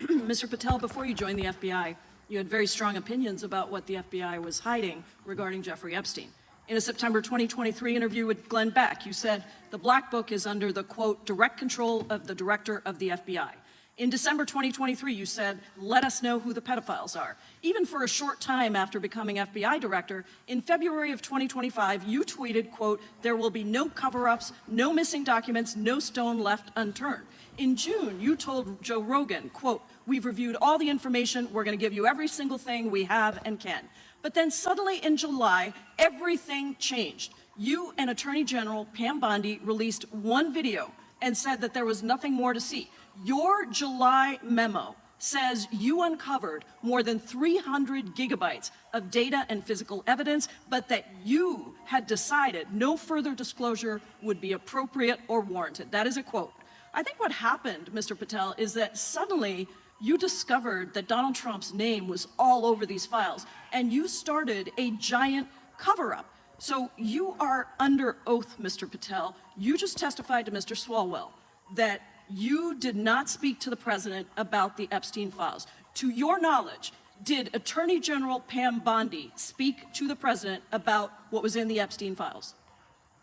Mr. Patel, before you joined the FBI, you had very strong opinions about what the FBI was hiding regarding Jeffrey Epstein. In a September 2023 interview with Glenn Beck, you said the Black Book is under the, quote, direct control of the director of the FBI. In December 2023, you said, let us know who the pedophiles are. Even for a short time after becoming FBI director, in February of 2025, you tweeted, quote, there will be no cover-ups, no missing documents, no stone left unturned. In June, you told Joe Rogan, quote, we've reviewed all the information, we're gonna give you every single thing we have and can. But then suddenly in July, everything changed. You and Attorney General Pam Bondi released one video and said that there was nothing more to see. Your July memo says you uncovered more than 300 gigabytes of data and physical evidence, but that you had decided no further disclosure would be appropriate or warranted. That is a quote. I think what happened, Mr. Patel, is that suddenly you discovered that Donald Trump's name was all over these files, and you started a giant cover-up. So you are under oath, Mr. Patel. You just testified to Mr. Swalwell that you did not speak to the president about the Epstein files. To your knowledge, did Attorney General Pam Bondi speak to the president about what was in the Epstein files?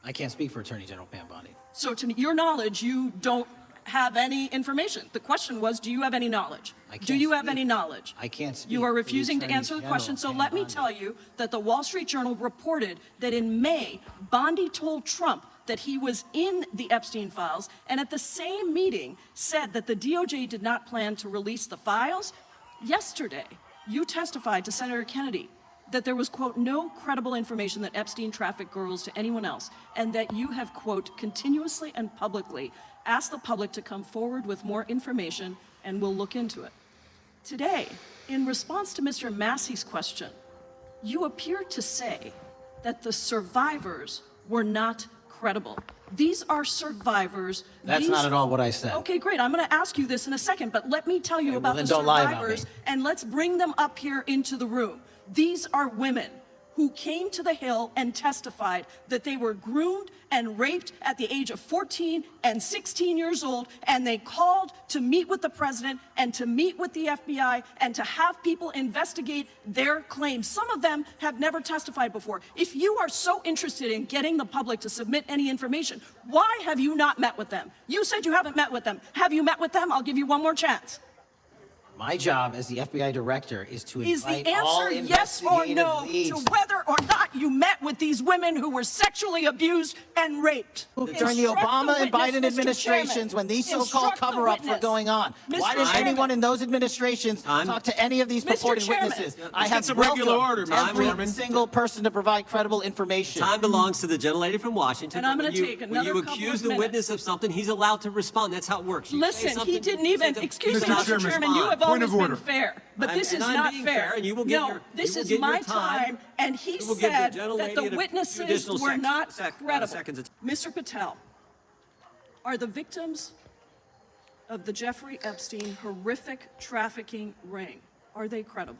I can't speak for Attorney General Pam Bondi. So to your knowledge, you don't have any information. The question was, do you have any knowledge? Do you have any knowledge? I can't speak. You are refusing to answer the question, so let me tell you that the Wall Street Journal reported that in May, Bondi told Trump that he was in the Epstein files, and at the same meeting said that the DOJ did not plan to release the files. Yesterday, you testified to Senator Kennedy that there was, quote, no credible information that Epstein trafficked girls to anyone else, and that you have, quote, continuously and publicly asked the public to come forward with more information, and we'll look into it. Today, in response to Mr. Massey's question, you appeared to say that the survivors were not credible. These are survivors. That's not at all what I said. Okay, great. I'm going to ask you this in a second, but let me tell you about the don't lie about survivors, me. and let's bring them up here into the room. These are women who came to the Hill and testified that they were groomed and raped at the age of 14 and 16 years old, and they called to meet with the president and to meet with the FBI and to have people investigate their claims. Some of them have never testified before. If you are so interested in getting the public to submit any information, why have you not met with them? You said you haven't met with them. Have you met with them? I'll give you one more chance. My job as the FBI director is to Is the invite all answer yes or investigative no leads. to whether or not you met with these women who were sexually abused and raped? During the Obama and Biden administrations, when these so-called cover-ups were going on, why did anyone in those administrations talk to any of these purported witnesses? I have welcomed every single person to provide credible information. Time belongs to the gentlelady from Washington. And I'm going to take another When you couple accuse of the witness minutes. of something, he's allowed to respond. That's how it works. You say Listen, something, he didn't you say even, the- excuse me, Mr. Mr. Chairman, you have Point always of been order. fair, but this is I'm not being fair. fair, and you will get No, your- this you will is get your my time. time, and he You will give the said gentlelady that the an witnesses additional were not seconds. credible. Mr. Patel, are the victims of the Jeffrey Epstein horrific trafficking ring, are they credible?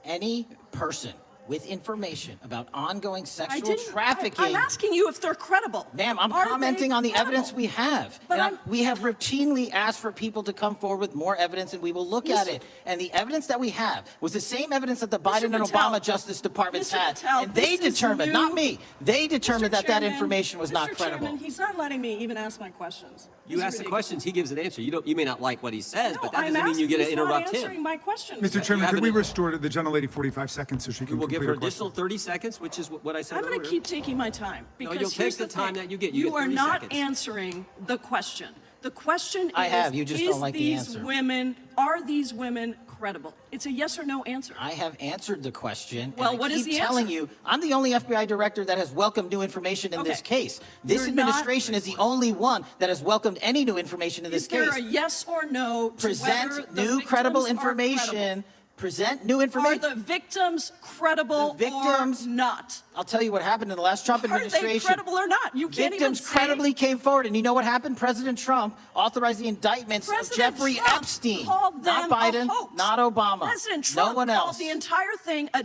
Any person with information about ongoing I sexual didn't. trafficking. I'm asking you if they're credible. Ma'am, I'm Are they commenting on the credible? evidence we have. But And we have routinely asked for people to come forward with more evidence, and we will look at it. And the evidence that we have was the same evidence that the Biden and Patel, Obama Justice Departments Mr. had. Patel, And they this is determined, new. not me, they determined Mr. that Chairman, information was not Mr. credible. Chairman, he's not letting me even ask my questions. You This is ask the ridiculous. questions, he gives an answer. You may not like what he says, No, but that I'm doesn't mean you asking, get to he's not interrupt answering him. my questions. Mr. Chairman, have could we an- restore to the gentlelady 45 seconds so she can We'll complete give her her question? additional 30 seconds, which is what I said I'm going earlier. to keep taking my time No, because you'll here's take the time thing. that you get. You get are 30 not seconds. answering the question. The question I is, have. You just don't like the these answer. women, are these women credible? It's a yes or no answer. I have answered the question. Well, and what I is keep the telling answer? you, I'm the only FBI director that has welcomed new information in this Okay. case. This You're not- administration is the only one that has welcomed any new information in this Is there case. a yes or no to whether Present the new victims credible are information. credible? Present new Are information. the victims credible The victims- or not? I'll tell you what happened in the last Trump Are they administration. credible or not? You can't even Victims say. credibly came forward, and you know what happened? President Trump authorized the indictments of President Jeffrey Trump Epstein, called not them Biden, a hoax. not Obama, President Trump no one called else. the entire thing a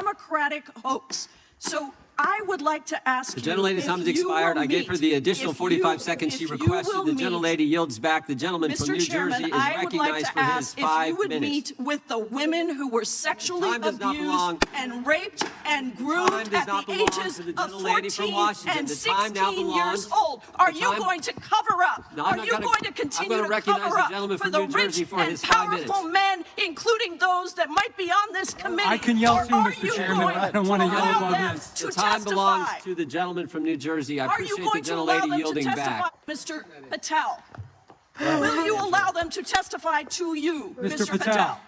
Democratic hoax. So I would like to ask The you gentlelady's if time has you expired. will I gave her the meet- additional if 45 you- seconds she if you requested. will The meet- gentlelady yields back. The gentleman from Mr. New Chairman, Jersey is I would like recognized to for his ask if 5 you would minutes. meet with the women who were sexually Time does not belong- abused and raped and Time groomed does at not the belong ages to the of gentlelady from 14 Washington. and The time now 16 years belongs- old. Are the you time- going to cover up? No, I'm Are not you gonna- going to I'm continue gonna to recognize cover the up gentleman for from the New Jersey rich for and his 5 minutes. powerful men, including those that might be on this committee? I can yell Or too, are Mr. you Chairman. going I don't want to yell allow above them this. to The time belongs testify? to the gentleman from New Jersey. I Are you appreciate the going to allow gentlelady them to yielding testify, back. Mr. Patel? Will you allow them to testify to you, Mr. Mr. Patel.